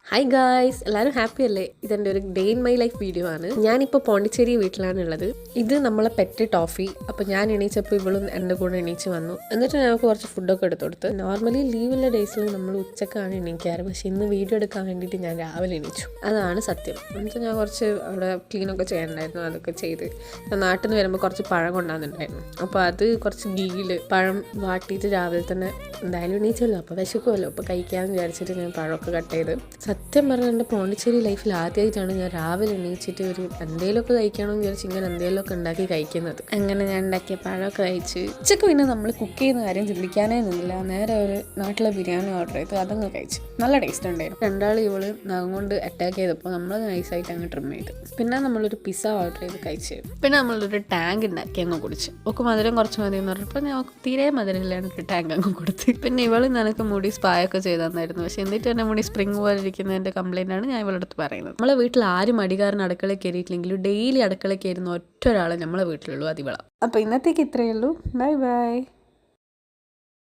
Hi guys, എല്ലാവരും happy അല്ലേ? ഇതെൻ്റെ ഒരു day in my life video ആണ്. ഞാനിപ്പോൾ പോണ്ടിച്ചേരി വീട്ടിലാണുള്ളത്. ഇത് നമ്മളെ പെറ്റ് ടോഫി. അപ്പോൾ ഞാൻ എണീച്ചപ്പോൾ ഇവളും എൻ്റെ കൂടെ എണീച്ച് വന്നു. എന്നിട്ട് ഞങ്ങൾക്ക് കുറച്ച് ഫുഡൊക്കെ എടുത്തു കൊടുത്ത്. നോർമലി ലീവുള്ള ഡേയ്സിൽ നമ്മൾ ഉച്ചക്കാണ് എണീക്കാറ്, പക്ഷേ ഇന്ന് വീഡിയോ എടുക്കാൻ വേണ്ടിയിട്ട് ഞാൻ രാവിലെ എണീച്ചു. അതാണ് സത്യം. എന്നിട്ട് ഞാൻ കുറച്ച് അവിടെ ക്ലീനൊക്കെ ചെയ്യാനുണ്ടായിരുന്നു. അതൊക്കെ ചെയ്ത് ഞാൻ നാട്ടിൽ നിന്ന് വരുമ്പോൾ കുറച്ച് പഴം കൊണ്ടുവന്നിട്ടുണ്ടായിരുന്നു. അപ്പോൾ അത് കുറച്ച് ഗീയിൽ പഴം വാട്ടിയിട്ട് രാവിലെ തന്നെ എന്തായാലും എണീച്ചല്ലോ, അപ്പോൾ വിശക്കുമല്ലോ, അപ്പോൾ കഴിക്കാമെന്ന് വിചാരിച്ചിട്ട് ഞാൻ പഴമൊക്കെ കട്ട് ചെയ്ത്. സത്യം പറഞ്ഞാൽ എൻ്റെ പോണ്ടിച്ചേരി ലൈഫിൽ ആദ്യമായിട്ടാണ് ഞാൻ രാവിലെ എണീച്ചിട്ട് ഒരു എന്തെങ്കിലുമൊക്കെ കഴിക്കണമെന്ന് വിചാരിച്ച് ഇങ്ങനെ എന്തെങ്കിലുമൊക്കെ ഉണ്ടാക്കി കഴിക്കുന്നത്. അങ്ങനെ ഞാൻ ഉണ്ടാക്കിയ പഴമൊക്കെ കഴിച്ച് ഉച്ചക്ക് പിന്നെ നമ്മൾ കുക്ക് ചെയ്യുന്ന കാര്യം ചിന്തിക്കാനേ നിന്നില്ല. നേരെ ഒരു നാട്ടിലെ ബിരിയാണി ഓർഡർ ചെയ്ത് അതങ്ങ് കഴിച്ചു. നല്ല ടേസ്റ്റ് ഉണ്ടായിരുന്നു. രണ്ടാൾ ഇവള് നഖം കൊണ്ട് അറ്റാക്ക് ചെയ്തപ്പോൾ നമ്മൾ നൈസായിട്ട് അങ്ങ് ട്രിം ചെയ്ത്. പിന്നെ നമ്മളൊരു പിസ്സ ഓർഡർ ചെയ്ത് കഴിച്ച്. പിന്നെ നമ്മളൊരു ടാങ്ക് ഉണ്ടാക്കി അങ്ങ് കുടിച്ച്. ഒക്കെ മധുരം കുറച്ച് മതി എന്ന് പറഞ്ഞപ്പോൾ ഞങ്ങൾക്ക് തീരെ മധുരമില്ലാണ്ട് ഒരു ടാങ്ക് അങ്ങ് കൊടുത്ത്. പിന്നെ ഇവള് നിനക്ക് മുടി സ്പായൊക്കെ ചെയ്ത് തന്നായിരുന്നു. പക്ഷെ എന്നിട്ട് എൻ്റെ മുടി സ്പ്രിങ് പോലെ ഇരിക്കുന്നതിൻ്റെ കംപ്ലൈൻ്റ് ആണ് ഞാൻ ഇവളുടെ അടുത്ത് പറയുന്നത്. നമ്മളെ വീട്ടിൽ ആരും അടികാരൻ അടുക്കളയിൽ കയറിയിട്ടില്ലെങ്കിലും ഡെയിലി അടുക്കളയിൽ കയറുന്ന ഒറ്റ ഒരാളെ നമ്മളെ വീട്ടിലുള്ളൂ, അതിവള. അപ്പോൾ ഇന്നത്തേക്ക് ഇത്രയേ ഉള്ളൂ. Bye bye.